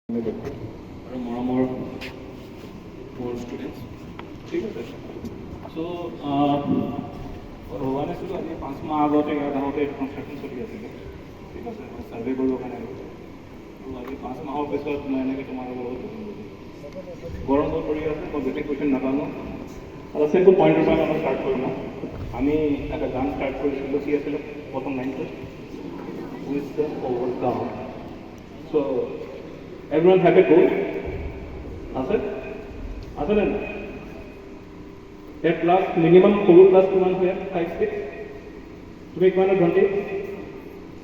আৰু মৰমৰ মোৰ ষ্টুডেণ্টছ ঠিক আছে। চ' হোৱা নাছিলোঁ আজি 5 মাহ আগতে ইয়াত আহোঁতে এইটো কনষ্ট্ৰাকশ্যন চলি আছিলে ঠিক আছে, ছাৰ্ভে কৰিবৰ কাৰণে আহিছিলোঁ। ত' আজি 5 মাহৰ পিছত মই এনেকৈ তোমাৰ লগত গৰম হৈ পৰি আছে, মই বেলেগ কুৱেশ্যন নাজানো। এটা চিম্পল পইণ্টৰ পৰা আমি ষ্টাৰ্ট কৰিম। আমি এটা গান ষ্টাৰ্ট কৰিছিলোঁ, কি আছিলে প্ৰথম লাইনটো with the অভাৰকাম। So' everyone have a goal? আছে নে নাই? এই ক্লাছ মিনিমাম সৰু ক্লাছ কিমান হয়? 5, 6? তুমি কিমানত ভণ্টি?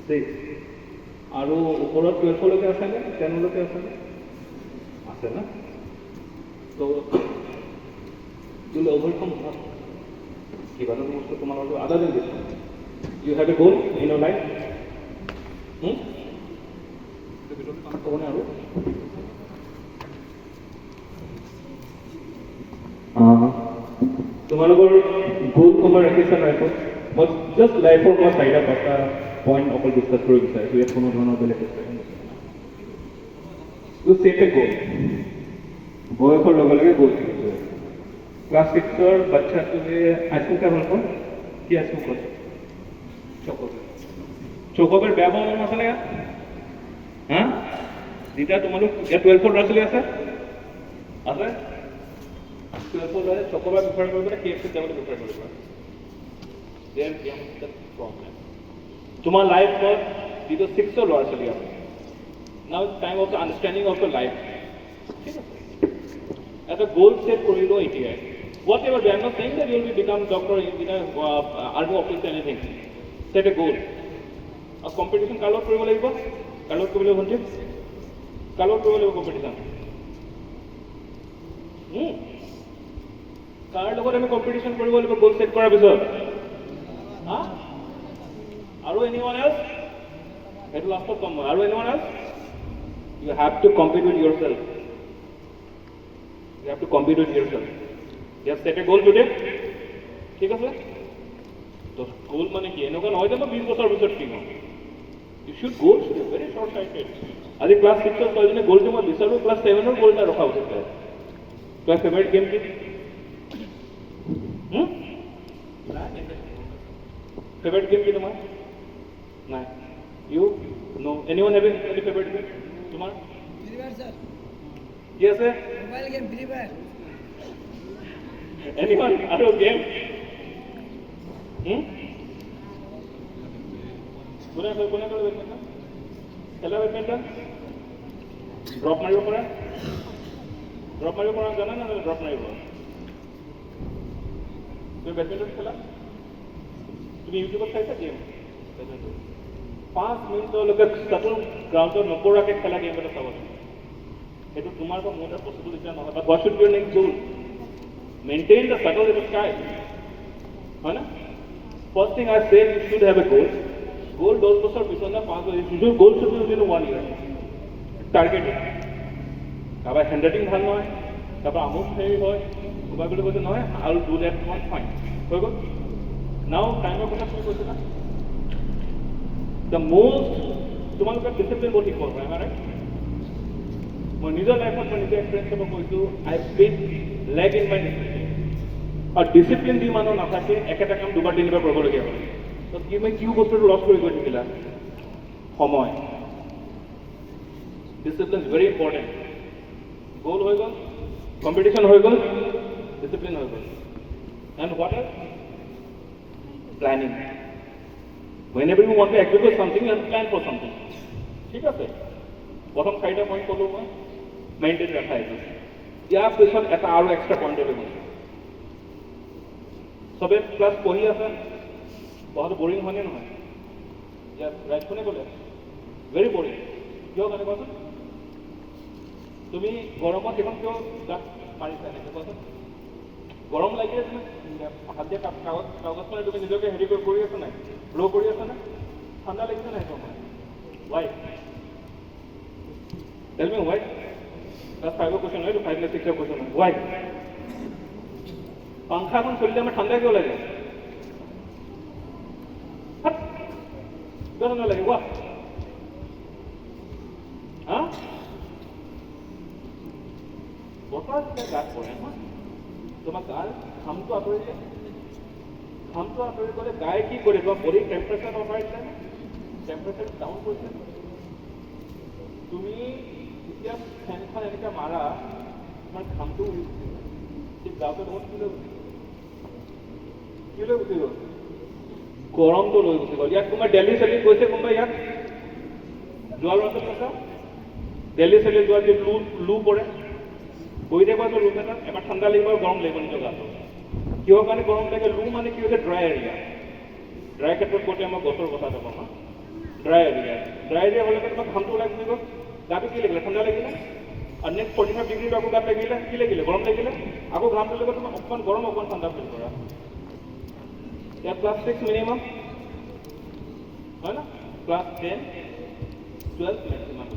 6। আৰু ওপৰত 12লৈকে আছেনে? 10লৈকে আছেনে? আছে না? ত' you'll overcome what? কিবা এটা বস্তু তোমালোকৰ other than this. You have a goal in your life? ক'বনে আৰু? তোমালোকৰ গোল তোমাৰ ৰাখিছা লাইফত? মই জাষ্ট লাইফৰ মই 4-5টা পইণ্ট অকল ডিছকাছ কৰিব বিচাৰিছোঁ, ইয়াত কোনো ধৰণৰ বেলেগ ডিছকাশ্যন টু ছেট এ গ'ল। বয়সৰ লগে লগে গ'ল থাকিছে। ক্লাছ 6ৰ বাচ্চাটোৱে আইচক্ৰীম খাই ভাল পাওঁ, কি আইচক্ৰীম খোৱা? চকোবাৰ বেয়া পাওঁ মন আছেনে ইয়াত? হা? যেতিয়া তোমালোক ইয়াত 12ৰ ল'ৰা ছোৱালী আছে? 12ৰ ল'ৰা চকোবাৰ প্ৰিফাৰ কৰিব নে KFC যাবলৈ প্ৰিফাৰ কৰিব? প্ৰব্লেম তোমাৰ লাইফত যিটো 6ৰ ল'ৰা ছোৱালী আছে, now time of the understanding of the life. ঠিক আছে, এটা গ'ল ছেট কৰি লোৱা এতিয়াই। Whatever they are not saying that you will become doctor, engineer, army officer, anything. Set a goal. আৰু কম্পিটিশ্যন কাৰ লগত কৰিব লাগিব? কাৰ লগত কৰিব লাগিব ভণ্টি? কাৰ লগত কৰিব লাগিব কম্পিটিশ্যন? কাৰ লগত আমি কম্পিটিশ্যন কৰিব লাগিব গ'ল ছেট কৰাৰ পিছত? আৰু এনিৱান এল্স? সেইটো লাষ্টত কম মই। আৰু এনিৱান এল্স? You have to compete with yourself. You have to compete with yourself. You have set a goal today. ঠিক আছে? তো গোল মানে কি? এনেকুৱা নহয় যে মই 20 বছৰ পিছত কি হ'ম। You should goal should be very short sighted. আজি ক্লাছ 6ৰ ছোৱালীজনী গ'লটো মই বিচাৰোঁ ক্লাছ 7ৰ গ'ল এটা ৰখা উচিত। তোমাৰ ফেভাৰিট গেম কি? ফেভাৰিট গেম কি তোমাৰ? নাই। ইউ নো এনিৱান হেভিং এনি ফেভাৰিট গেম? তোমাৰ ফ্ৰী ফায়াৰ স্যাৰ কি আছে? Mobile game free fire. এনিৱান আৰু গেম? কোনে কোনে কৰে বেডমিণ্টন? খেলা বেডমিণ্টন? ড্ৰপ মাৰিব পৰা? ড্ৰপ মাৰিব পৰা জানা না? ড্ৰপ মাৰিব? তুমি বেডমিণ্টন খেলা? তুমি ইউটিউবত চাইছা গেম? 5 মিনিটলৈকে চাটল গ্ৰাউণ্ডত নপৰাকৈ খেলা গেম এটা চাব লাগে। সেইটো তোমাৰ বা মোৰ এটা পচিবল এতিয়া নহয়। But what should be your next goal? Maintain the shuttle in the sky. হয় না? First thing I say you should have a goal. Goal 10 বছৰ পিছত না 5 বছৰ পিছত goal should be within 1 year. Target. কাৰোবাৰ হেণ্ডৰাইটিং ভাল নহয়, কাৰোবাৰ আমোদ হেৰি হয়, কোনোবাই বুলি কৈছে নহয় I will do that one, fine হৈ গ'ল। নাও টাইমৰ কথা তুমি কৈছিলা। দ্য মোষ্ট তোমালোকৰ ডিচিপ্লিন বহুত শিকিব পাৰে মানে। মই নিজৰ লাইফত মই নিজৰ এক্সপিৰিয়েঞ্চৰ পৰা কৈছোঁ, I spade leg in my discipline. আৰু ডিচিপ্লিন দি মানুহ নাথাকে একেটা কাম 2-3বাৰ কৰিবলগীয়া হয়। তো তুমি কিউ বস্তুটো লছ কৰি গৈ থাকিলা? সময়। Discipline is very important. Goal হৈ গ'ল, কম্পিটিশ্যন হৈ গ'ল, ডিচিপ্লিন হৈ গ'ল। And what else? Planning. Whenever you want to execute something, you have to plan for something. ঠিক আছে? প্ৰথম 4টা পইণ্ট ক'লোঁ মই, মেইনটেইন ৰাখা এইটো। ইয়াৰ পিছত এটা আৰু এক্সট্ৰা পইণ্ট লৈ গৈছোঁ। চবে ক্লাছ পঢ়ি আছে, পঢ়াটো বৰিং হয়নে নহয়? ইয়াত ৰাইট কোনে ক'লে? Very boring. কিয় কাৰণে কোৱাচোন? তুমি গৰমত সেইখন কিয় গাত পাৰিছা এনেকৈ কোৱাচোন? গৰম লাগিলে তুমি হাত দিয়া কাগজখনে তুমি নিজকে হেৰি কৰি আছা নাই? ব্ল' কৰি আছা নাই? ঠাণ্ডা লাগিছে নাই সময়? Why? Tell me why? Class 5ৰ কুৱেশ্যন হয়, 5 নে 6ৰ কুৱেশ্যন হয়। ৱাই? পাংখাখন চলিলে আমাৰ ঠাণ্ডা কিয় লাগে? কিয় ঠাণ্ডা লাগে? ৱা? হা? বতৰ যেতিয়া গাত পৰে নহয়, তোমাৰ গাৰ ঘামটো আঁতৰি যায়। ঘামটো আঁতৰি গ'লে গায়ে কি কৰে, তোমাৰ বডিৰ টেম্পাৰেচাৰ আঁতৰাই দিলে নে? টেম্পাৰেচাৰ ডাউন কৰিছে। তুমি যেতিয়া ফেনখন এনেকৈ মাৰা, তোমাৰ ঘামটো উৰি গুচি গ'ল। ঠিক গাঁৱতে বহুত কি লৈ গুচি গ'ল? কি লৈ গুচি গ'ল? গৰমটো লৈ গুচি গ'ল। ইয়াত তোমাৰ দেলহি চেলি গৈছে কোনোবা ইয়াত? যোৱা ল'ৰা ছোৱালী কৈছা? দেলহি চেলি যোৱা যে লু পৰে, বহি থাকিবা তো ৰুম এটাত, এবাৰ ঠাণ্ডা লাগিব আৰু গৰম লাগিব নিজৰ গাটো। কিহৰ কাৰণে গৰম লাগে? লু মানে কি হৈছে? Dry area. ড্ৰাই ক্ষেত্ৰত কওঁতে আমাৰ গছৰ কথা যাব না, ড্ৰাই এৰিয়া হ'লে তোমাৰ ঘামটো ওলাই গুচি গ'ল। গাটো কি লাগিলে? ঠাণ্ডা লাগিলে। আৰু নেক্সট 45 ডিগ্ৰীটো আকৌ গাত লাগিলে, কি লাগিলে? গৰম লাগিলে। আকৌ ঘামটো লগত তোমাৰ অকণমান গৰম অকণমান ঠাণ্ডা ফিল কৰা। ইয়াত ক্লাছ 6 মিনিমাম হয় না, ক্লাছ 10, 12 মেক্সিমাম।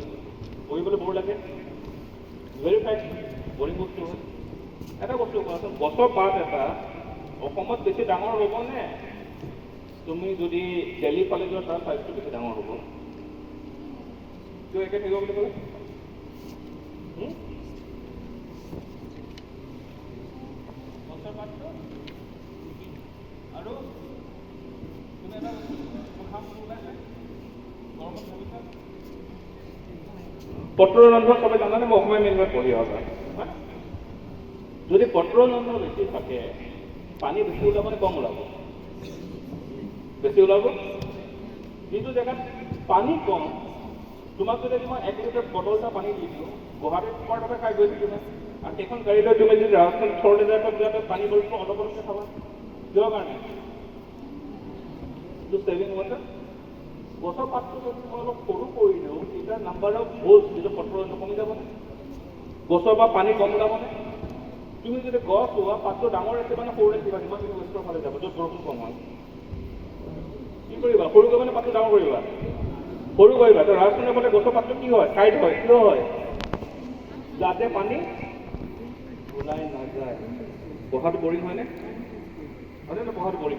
পঢ়িবলৈ বৰ লাগে, ভেৰিফাইড বৰিং বস্তু হয়। এটা বস্তু কোৱাচোন, গছৰ পাত এটা অসমত বেছি ডাঙৰ হ'বনে তুমি যদি দেলহি ফালে যোৱা তাৰ চাইজটো বেছি ডাঙৰ হ'ব? কিয় একে থাকিব বুলি ক'লে? গছৰ পাতটো আৰু তুমি এটা পত্ৰ ৰন্ধ্ৰ সবাই জানানে? মই অসমীয়া মিডিয়ামত পঢ়ি অহা হয়। যদি পত্ৰ ৰন্ধ্ৰ বেছি থাকে, পানী বেছি ওলাব নে কম ওলাব? বেছি ওলাব। যিটো জেগাত পানী কম, তোমাক যদি মই 1 লিটাৰ বটল এটা পানী দি দিওঁ, গুৱাহাটীত তোমাৰ তাতে খাই গৈ থাকিবা। আৰু সেইখন গাড়ী লৈ তুমি যদি ৰাজস্থান 6 লিটাৰ যাতে পানী বটলটো অলপ অলপকৈ খাবা, কিহৰ কাৰণে? Saving water. গছৰ পাতটো যদি মই অলপ সৰু কৰি দিওঁ, তেতিয়া নাম্বাৰ অফ হোলছ যিটো পত্ৰ কমি যাবনে? গছৰ পৰা পানী কম ওলাবনে? তুমি যদি গছ হোৱা পাতটো ডাঙৰ ৰাখিবা নে সৰু ৰাখিবা? যিমান তুমি ৱেষ্টৰ ফালে যাব, য'ত বৰষুণ কম হয়, কি কৰিবা? সৰু কৰি মানে পাতটো ডাঙৰ কৰিবা, সৰু কৰিবা। তো ৰাজস্থানৰ ফালে গছৰ পাতটো কি হয়? টাইট হয়। কিয় হয়? যাতে পানী ওলাই নাযায়। পঢ়াটো বৰিং হয়নে? হয়নে নহয়? পঢ়াটো বৰিং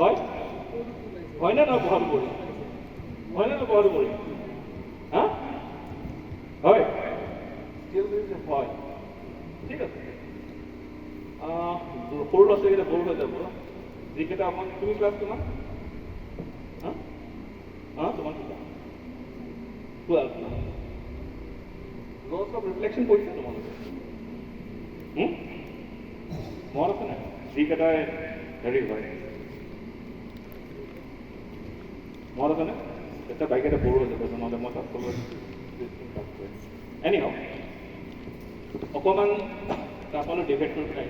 হয়? হয়নে নহয়? পঢ়াটো বৰিং হয়নে নহয়? পঢ়াটো বৰিং হা? হয়, হয়, ঠিক আছে। সৰু ল'ৰা ছোৱালীকেইটা বৰ হৈ যাব। যিকেইটা অকণ, তুমি ক্লাছ কিমান? তোমাৰ কিমান? 12। লছ অফ ৰিফ্লেকশ্যন কৰিছে তোমালোকে? মনত আছে নাই? যিকেইটাই হেৰি হয়, মনত আছে নে? এটা বাইক এটা বৰ হৈ যাব, নহ'লে মই তাত ক'লো এনি হওক। অকণমান তাৰপৰা ডিবেট কৰি পেলাই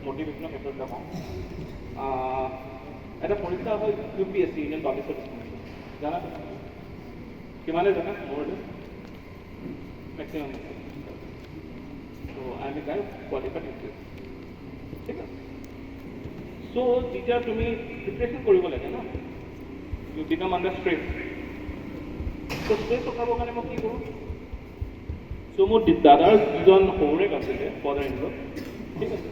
মটিভেশ্যনৰ ক্ষেত্ৰত যাব। এটা পৰীক্ষা হয় UPSC, Indian public service commission, জানা? কিমানে জানা? মোৰ maximum. To' I M A গাই কোৱালিফাইড UPSC, ঠিক আছে। চ' যেতিয়া তুমি প্ৰিপেৰেশ্যন কৰিব লাগে ন, ইউ বিকাম আণ্ডাৰ ষ্ট্ৰেছ। ত' ষ্ট্ৰেছ ৰখাবৰ কাৰণে মই কি কৰোঁ? চ' মোৰ দাদাৰ যিজন সৌৰেক আছিলে, ফাদাৰ ইন ল, ঠিক আছে,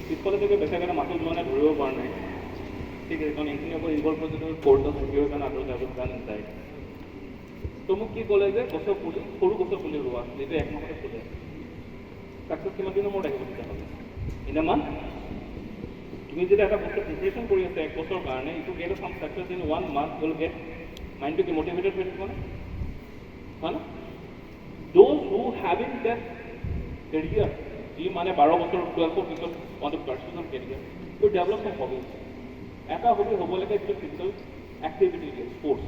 পিছফালে চাগে বেচাকেইটা মাছৰ যোৱা নাই, ধৰিব পৰা নাই, ঠিক আছে, কাৰণ এইখিনি আকৌ ইনভল্ভ কৰি যদি ক'ৰ্ট থাকিবৰ কাৰণে আদৰ যাবৰ কাৰণে যায়। ত' মোক কি ক'লে যে গছৰ পুলি, সৰু গছৰ পুলি ৰোৱা, যিটো 1 মাহতে ফুলে। ছাকচেছ কিমান দিনৰ মূৰত আহিব তেতিয়াহ'লে? In a month. তুমি যেতিয়া এটা বস্তু প্ৰিপেৰেশ্যন কৰি আছা 1 বছৰৰ কাৰণে, ইটো গেট চাম success in 1 month will get মাইণ্ডটো কি মটিভেটেড হৈ থাকিব নে? হয় না? Those who having that career, যি মানে 12 বছৰ 12 পিছত want to pursue some career, to develop some hobbies. এটা হবি হ'ব লাগে যিটো ফিজিকেল এক্টিভিটি, স্পৰ্টছ।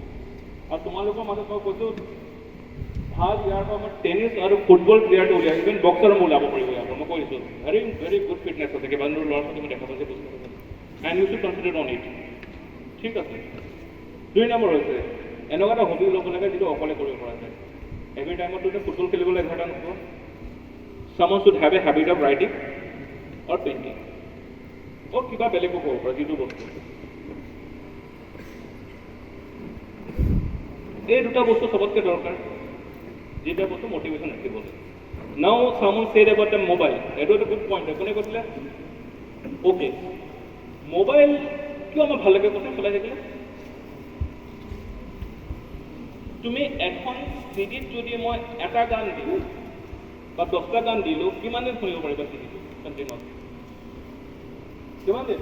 আৰু তোমালোকৰ মাজত মই কৈছোঁ, ভাল ইয়াৰ পৰা মই টেনিছ আৰু ফুটবল প্লেয়াৰটো উলিয়াই, ইভেন বক্সাৰো মই ওলাব পাৰিব ইয়াৰ পৰা, মই কৈছোঁ। ভেৰি গুড ফিটনেছ আছে, কেইবাজনো ল'ৰা ছোৱালী মই দেখা পাইছোঁ বস্তু, and you should consider on it, ঠিক আছে। 2 নম্বৰ হৈছে এনেকুৱা এটা হবি ল'ব লাগে যিটো অকলে কৰিব পৰা যায়। এভৰি টাইমত তুমি ফুটবল খেলিবলৈ 11টা নোপোৱা। Someone should have a habit of writing or painting, or কিবা বেলেগো ক'ব পৰা, যিটো বস্তু। এই 2টা বস্তু চবতকৈ দৰকাৰ, যিটা বস্তু মটিভেশ্যন ৰাখিবলৈ। নাও someone said about the mobile, এইটো এটা গুড পইণ্ট। কোনে কৈছিলে? অ'কে, মোবাইল কিয় আমাৰ ভাল লাগে কৈছে চলাই থাকিলে? তুমি এখন চিডিত যদি মই এটা গান দিওঁ, বা 10টা গান দিলোঁ কিমান দিন শুনিব পাৰিবা চিডিটো কণ্টিনিউৱাছ কিমান দিন